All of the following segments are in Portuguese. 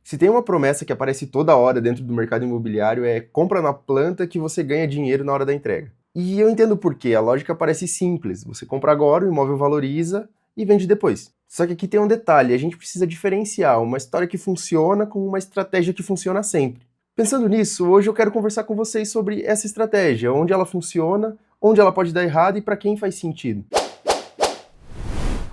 Se tem uma promessa que aparece toda hora dentro do mercado imobiliário é compra na planta que você ganha dinheiro na hora da entrega. E eu entendo por quê, a lógica parece simples. Você compra agora, o imóvel valoriza e vende depois. Só que aqui tem um detalhe, a gente precisa diferenciar uma história que funciona com uma estratégia que funciona sempre. Pensando nisso, hoje eu quero conversar com vocês sobre essa estratégia, onde ela funciona, onde ela pode dar errado e para quem faz sentido.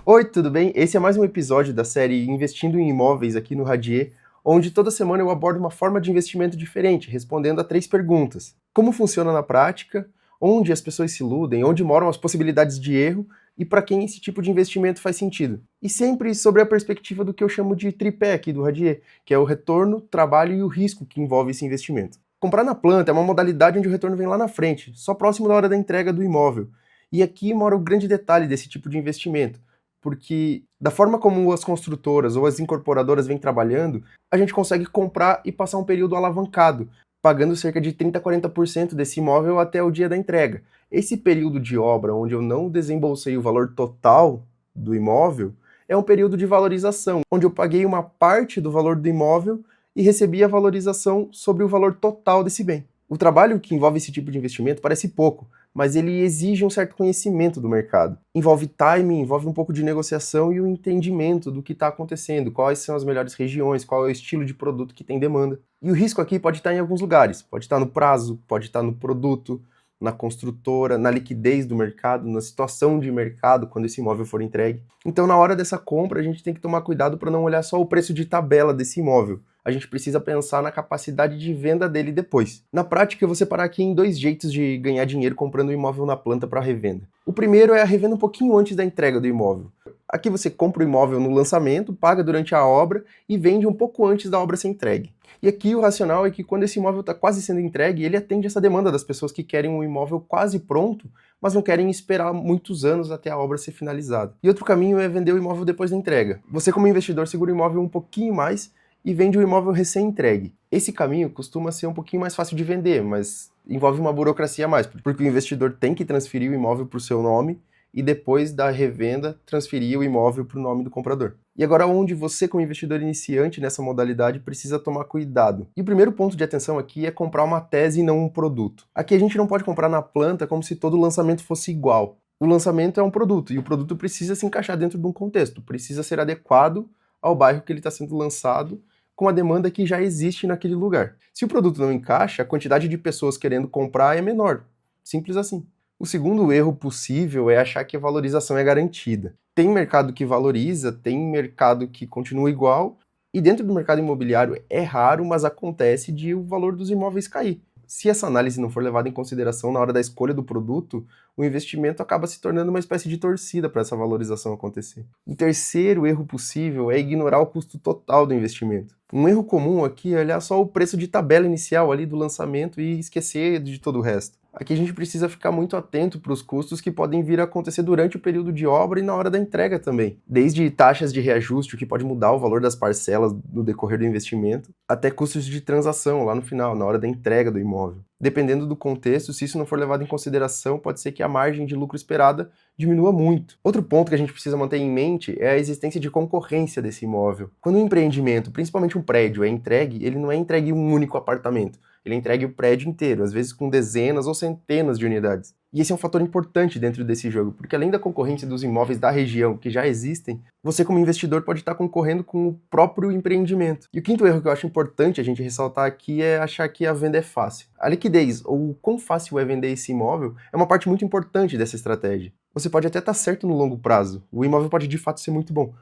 Oi, tudo bem? Esse é mais um episódio da série Investindo em Imóveis aqui no Radier, onde toda semana eu abordo uma forma de investimento diferente, respondendo a 3 perguntas. Como funciona na prática, onde as pessoas se iludem, onde moram as possibilidades de erro e para quem esse tipo de investimento faz sentido. E sempre sobre a perspectiva do que eu chamo de tripé aqui do Radier, que é o retorno, trabalho e o risco que envolve esse investimento. Comprar na planta é uma modalidade onde o retorno vem lá na frente, só próximo da hora da entrega do imóvel. E aqui mora o grande detalhe desse tipo de investimento, porque da forma como as construtoras ou as incorporadoras vêm trabalhando, a gente consegue comprar e passar um período alavancado, pagando cerca de 30 a 40% desse imóvel até o dia da entrega. Esse período de obra, onde eu não desembolsei o valor total do imóvel, é um período de valorização, onde eu paguei uma parte do valor do imóvel e recebi a valorização sobre o valor total desse bem. O trabalho que envolve esse tipo de investimento parece pouco, mas ele exige um certo conhecimento do mercado. Envolve timing, envolve um pouco de negociação e o entendimento do que está acontecendo, quais são as melhores regiões, qual é o estilo de produto que tem demanda. E o risco aqui pode estar em alguns lugares, pode estar no prazo, pode estar no produto, na construtora, na liquidez do mercado, na situação de mercado quando esse imóvel for entregue. Então, na hora dessa compra, a gente tem que tomar cuidado para não olhar só o preço de tabela desse imóvel. A gente precisa pensar na capacidade de venda dele depois. Na prática, eu vou separar aqui em 2 jeitos de ganhar dinheiro comprando um imóvel na planta para revenda. O primeiro é a revenda um pouquinho antes da entrega do imóvel. Aqui você compra o imóvel no lançamento, paga durante a obra e vende um pouco antes da obra ser entregue. E aqui o racional é que quando esse imóvel está quase sendo entregue, ele atende essa demanda das pessoas que querem um imóvel quase pronto, mas não querem esperar muitos anos até a obra ser finalizada. E outro caminho é vender o imóvel depois da entrega. Você, como investidor, segura o imóvel um pouquinho mais e vende o imóvel recém-entregue. Esse caminho costuma ser um pouquinho mais fácil de vender, mas envolve uma burocracia a mais, porque o investidor tem que transferir o imóvel para o seu nome e depois da revenda transferir o imóvel para o nome do comprador. E agora onde você, como investidor iniciante nessa modalidade, precisa tomar cuidado. E o primeiro ponto de atenção aqui é comprar uma tese e não um produto. Aqui a gente não pode comprar na planta como se todo lançamento fosse igual. O lançamento é um produto e o produto precisa se encaixar dentro de um contexto, precisa ser adequado ao bairro que ele está sendo lançado, com a demanda que já existe naquele lugar. Se o produto não encaixa, a quantidade de pessoas querendo comprar é menor. Simples assim. O segundo erro possível é achar que a valorização é garantida. Tem mercado que valoriza, tem mercado que continua igual, e dentro do mercado imobiliário é raro, mas acontece de o valor dos imóveis cair. Se essa análise não for levada em consideração na hora da escolha do produto, o investimento acaba se tornando uma espécie de torcida para essa valorização acontecer. O terceiro erro possível é ignorar o custo total do investimento. Um erro comum aqui é olhar só o preço de tabela inicial ali do lançamento e esquecer de todo o resto. Aqui a gente precisa ficar muito atento para os custos que podem vir a acontecer durante o período de obra e na hora da entrega também. Desde taxas de reajuste, o que pode mudar o valor das parcelas no decorrer do investimento, até custos de transação lá no final, na hora da entrega do imóvel. Dependendo do contexto, se isso não for levado em consideração, pode ser que a margem de lucro esperada diminua muito. Outro ponto que a gente precisa manter em mente é a existência de concorrência desse imóvel. Quando um empreendimento, principalmente um prédio, é entregue, ele não é entregue um único apartamento. Ele entregue o prédio inteiro, às vezes com dezenas ou centenas de unidades. E esse é um fator importante dentro desse jogo, porque além da concorrência dos imóveis da região que já existem, você como investidor pode estar concorrendo com o próprio empreendimento. E o quinto erro que eu acho importante a gente ressaltar aqui é achar que a venda é fácil. A liquidez, ou o quão fácil é vender esse imóvel, é uma parte muito importante dessa estratégia. Você pode até estar certo no longo prazo, o imóvel pode de fato ser muito bom,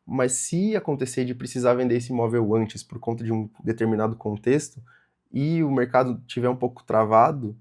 mas se acontecer de precisar vender esse imóvel antes por conta de um determinado contexto, e o mercado estiver um pouco travado,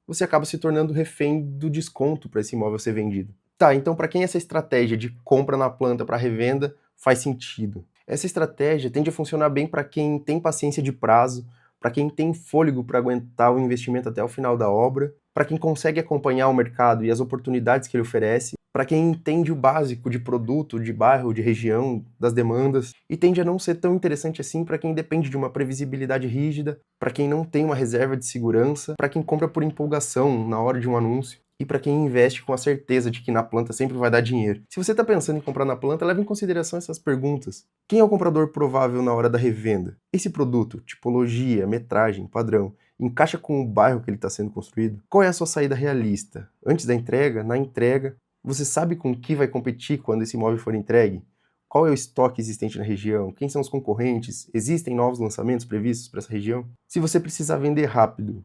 você acaba se tornando refém do desconto para esse imóvel ser vendido. Tá, então para quem essa estratégia de compra na planta para revenda faz sentido? Essa estratégia tende a funcionar bem para quem tem paciência de prazo, para quem tem fôlego para aguentar o investimento até o final da obra, para quem consegue acompanhar o mercado e as oportunidades que ele oferece, para quem entende o básico de produto, de bairro, de região, das demandas, e tende a não ser tão interessante assim para quem depende de uma previsibilidade rígida, para quem não tem uma reserva de segurança, para quem compra por empolgação na hora de um anúncio. e para quem investe com a certeza de que na planta sempre vai dar dinheiro. Se você está pensando em comprar na planta, leve em consideração essas perguntas. Quem é o comprador provável na hora da revenda? Esse produto, tipologia, metragem, padrão, encaixa com o bairro que ele está sendo construído? Qual é a sua saída realista? Antes da entrega, na entrega, você sabe com que vai competir quando esse imóvel for entregue? Qual é o estoque existente na região? Quem são os concorrentes? Existem novos lançamentos previstos para essa região? Se você precisar vender rápido,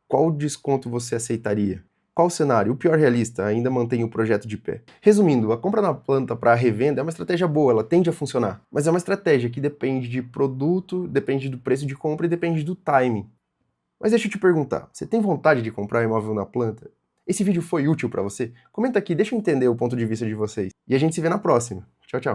qual desconto você aceitaria? Qual cenário, o pior realista, ainda mantém o projeto de pé? Resumindo, a compra na planta para a revenda é uma estratégia boa, ela tende a funcionar. Mas é uma estratégia que depende de produto, depende do preço de compra e depende do timing. Mas deixa eu te perguntar, você tem vontade de comprar imóvel na planta? Esse vídeo foi útil para você? Comenta aqui, deixa eu entender o ponto de vista de vocês. E a gente se vê na próxima. Tchau, tchau.